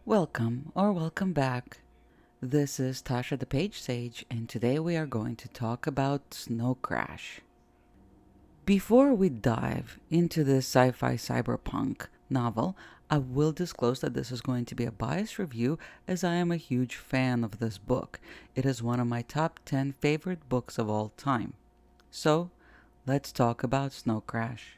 Welcome or welcome back. This is Tasha the Page Sage, and today we are going to talk about Snow Crash. Before we dive into this sci fi cyberpunk novel, I will disclose that this is going to be a biased review as I am a huge fan of this book. It is one of my top 10 favorite books of all time. So, let's talk about Snow Crash.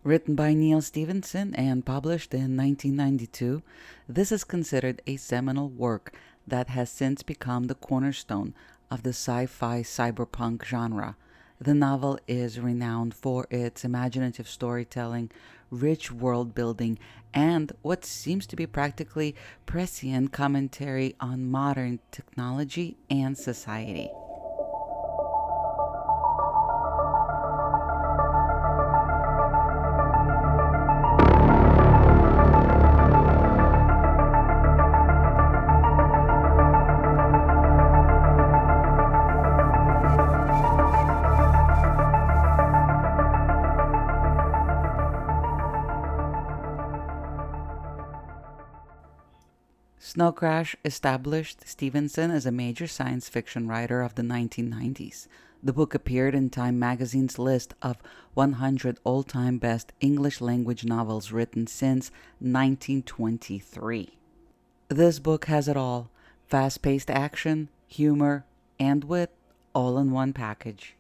Written by Neal Stevenson and published in 1992, this is considered a seminal work that has since become the cornerstone of the sci fi cyberpunk genre. The novel is renowned for its imaginative storytelling, rich world building, and what seems to be practically prescient commentary on modern technology and society. Snow Crash established Stevenson as a major science fiction writer of the 1990s. The book appeared in Time magazine's list of 100 all-time best English language novels written since 1923. This book has it all: fast-paced action, humor, and wit, all in one package.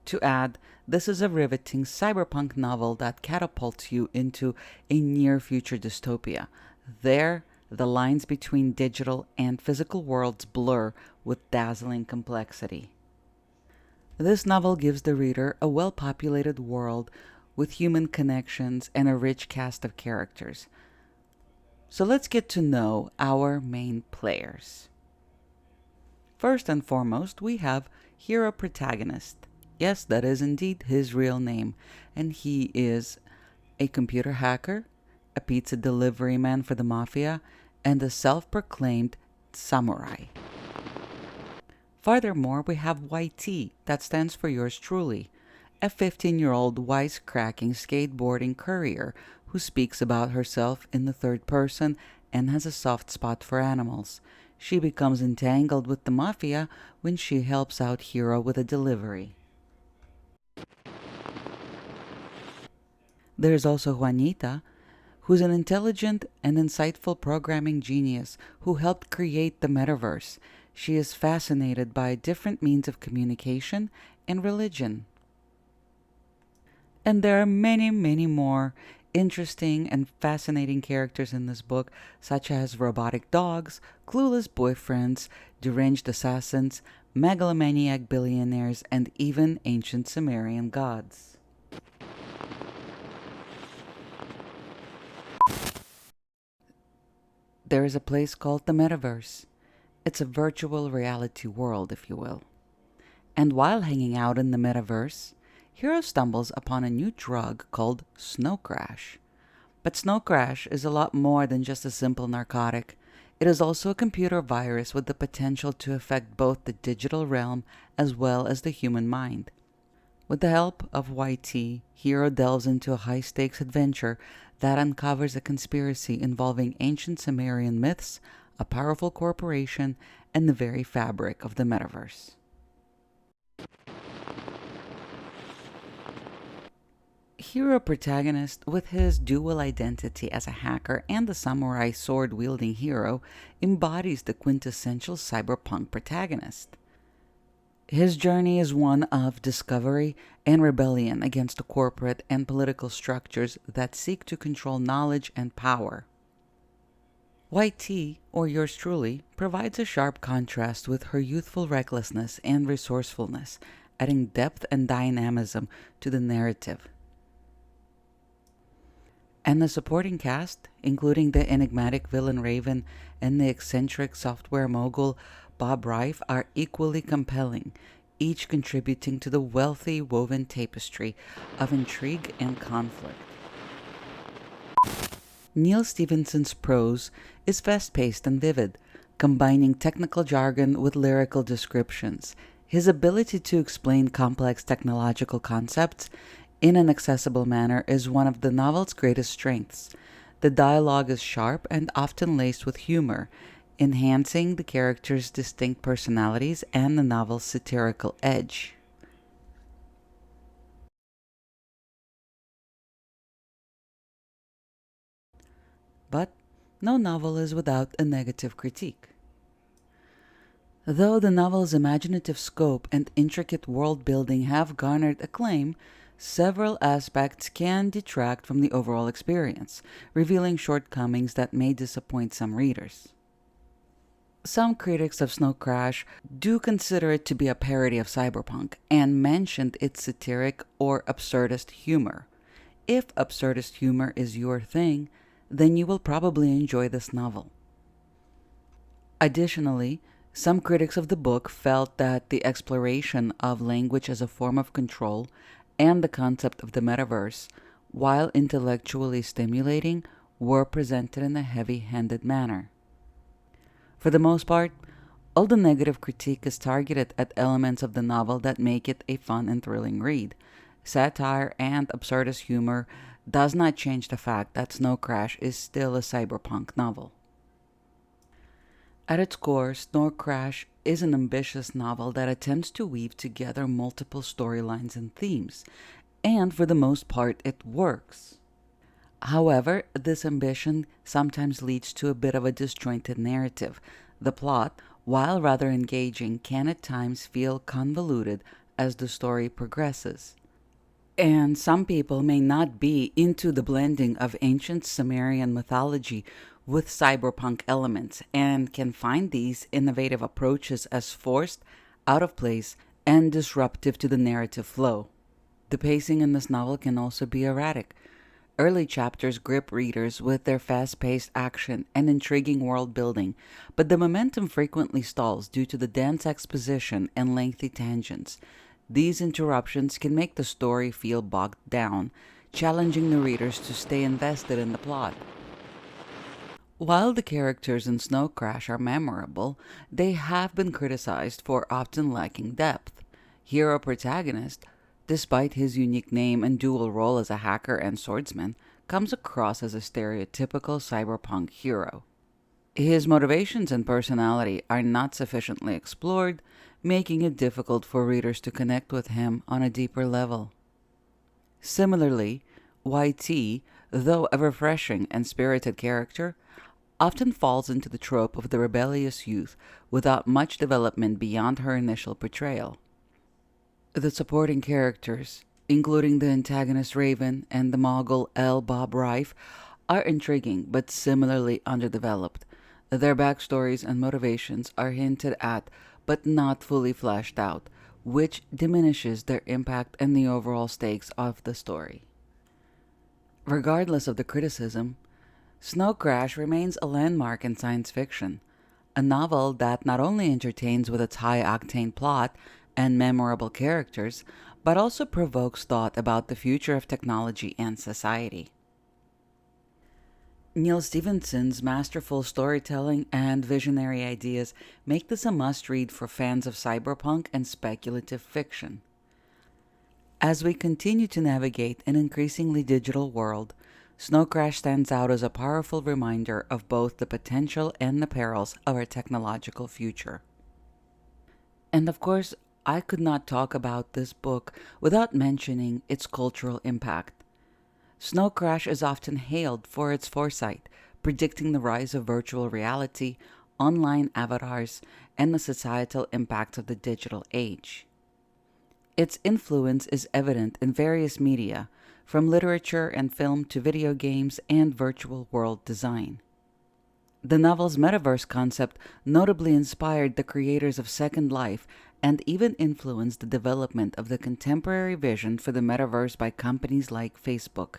To add, this is a riveting cyberpunk novel that catapults you into a near future dystopia. There, the lines between digital and physical worlds blur with dazzling complexity. This novel gives the reader a well populated world with human connections and a rich cast of characters. So let's get to know our main players. First and foremost, we have hero protagonist. Yes, that is indeed his real name, and he is a computer hacker, a pizza delivery man for the mafia, and a self-proclaimed samurai. Furthermore, we have YT, that stands for yours truly, a 15-year-old wisecracking skateboarding courier who speaks about herself in the third person and has a soft spot for animals. She becomes entangled with the mafia when she helps out Hero with a delivery. There's also Juanita, who's an intelligent and insightful programming genius who helped create the metaverse. She is fascinated by different means of communication and religion. And there are many, many more interesting and fascinating characters in this book, such as robotic dogs, clueless boyfriends, deranged assassins, megalomaniac billionaires, and even ancient Sumerian gods. There is a place called the Metaverse. It's a virtual reality world, if you will. And while hanging out in the Metaverse, Hero stumbles upon a new drug called Snow Crash. But Snow Crash is a lot more than just a simple narcotic. It is also a computer virus with the potential to affect both the digital realm as well as the human mind. With the help of YT, Hero delves into a high-stakes adventure that uncovers a conspiracy involving ancient Sumerian myths, a powerful corporation, and the very fabric of the metaverse. Hero protagonist, with his dual identity as a hacker and the samurai sword-wielding hero, embodies the quintessential cyberpunk protagonist. His journey is one of discovery and rebellion against the corporate and political structures that seek to control knowledge and power. YT, or yours truly, provides a sharp contrast with her youthful recklessness and resourcefulness, adding depth and dynamism to the narrative. And the supporting cast, including the enigmatic villain Raven and the eccentric software mogul Bob Reif, are equally compelling, each contributing to the wealthy woven tapestry of intrigue and conflict. Neal Stevenson's prose is fast-paced and vivid, combining technical jargon with lyrical descriptions. His ability to explain complex technological concepts in an accessible manner is one of the novel's greatest strengths. The dialogue is sharp and often laced with humor, enhancing the characters' distinct personalities and the novel's satirical edge. But no novel is without a negative critique. Though the novel's imaginative scope and intricate world building have garnered acclaim, several aspects can detract from the overall experience, revealing shortcomings that may disappoint some readers. Some critics of Snow Crash do consider it to be a parody of cyberpunk and mentioned its satiric or absurdist humor. If absurdist humor is your thing, then you will probably enjoy this novel. Additionally, some critics of the book felt that the exploration of language as a form of control and the concept of the metaverse, while intellectually stimulating, were presented in a heavy handed manner. For the most part, all the negative critique is targeted at elements of the novel that make it a fun and thrilling read. Satire and absurdist humor does not change the fact that Snow Crash is still a cyberpunk novel. At its core, Snow Crash is an ambitious novel that attempts to weave together multiple storylines and themes, and for the most part, it works. However, this ambition sometimes leads to a bit of a disjointed narrative. The plot, while rather engaging, can at times feel convoluted as the story progresses. And some people may not be into the blending of ancient Sumerian mythology with cyberpunk elements and can find these innovative approaches as forced, out of place, and disruptive to the narrative flow. The pacing in this novel can also be erratic. Early chapters grip readers with their fast paced action and intriguing world building, but the momentum frequently stalls due to the dense exposition and lengthy tangents. These interruptions can make the story feel bogged down, challenging the readers to stay invested in the plot. While the characters in Snow Crash are memorable, they have been criticized for often lacking depth. Hero protagonist, despite his unique name and dual role as a hacker and swordsman, comes across as a stereotypical cyberpunk hero. His motivations and personality are not sufficiently explored, making it difficult for readers to connect with him on a deeper level. Similarly, YT, though a refreshing and spirited character, often falls into the trope of the rebellious youth without much development beyond her initial portrayal. The supporting characters, including the antagonist Raven and the Mogul L. Bob Rife, are intriguing but similarly underdeveloped. Their backstories and motivations are hinted at but not fully fleshed out, which diminishes their impact and the overall stakes of the story. Regardless of the criticism, Snow Crash remains a landmark in science fiction, a novel that not only entertains with its high-octane plot and memorable characters, but also provokes thought about the future of technology and society. Neal Stevenson's masterful storytelling and visionary ideas make this a must-read for fans of cyberpunk and speculative fiction. As we continue to navigate an increasingly digital world, Snow Crash stands out as a powerful reminder of both the potential and the perils of our technological future. And of course, I could not talk about this book without mentioning its cultural impact. Snow Crash is often hailed for its foresight, predicting the rise of virtual reality, online avatars, and the societal impacts of the digital age. Its influence is evident in various media, from literature and film to video games and virtual world design. The novel's metaverse concept notably inspired the creators of Second Life and even influenced the development of the contemporary vision for the metaverse by companies like Facebook.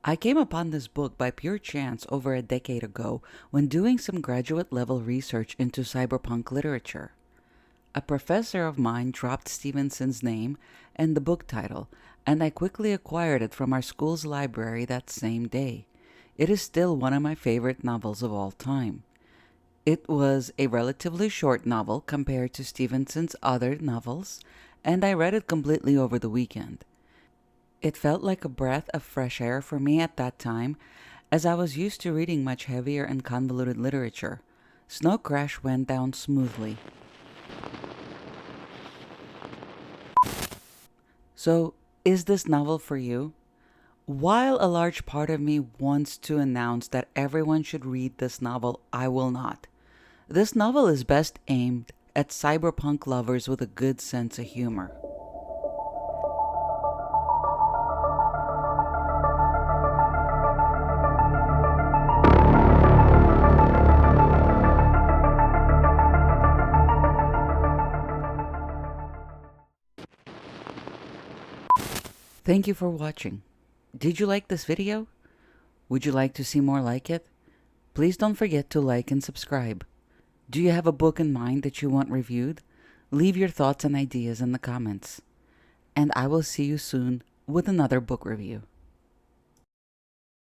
I came upon this book by pure chance over a decade ago when doing some graduate level research into cyberpunk literature. A professor of mine dropped Stevenson's name and the book title, and I quickly acquired it from our school's library that same day. It is still one of my favorite novels of all time. It was a relatively short novel compared to Stevenson's other novels, and I read it completely over the weekend. It felt like a breath of fresh air for me at that time, as I was used to reading much heavier and convoluted literature. Snow Crash went down smoothly. So, is this novel for you? While a large part of me wants to announce that everyone should read this novel, I will not. This novel is best aimed at cyberpunk lovers with a good sense of humor. Thank you for watching. Did you like this video? Would you like to see more like it? Please don't forget to like and subscribe. Do you have a book in mind that you want reviewed? Leave your thoughts and ideas in the comments. And I will see you soon with another book review.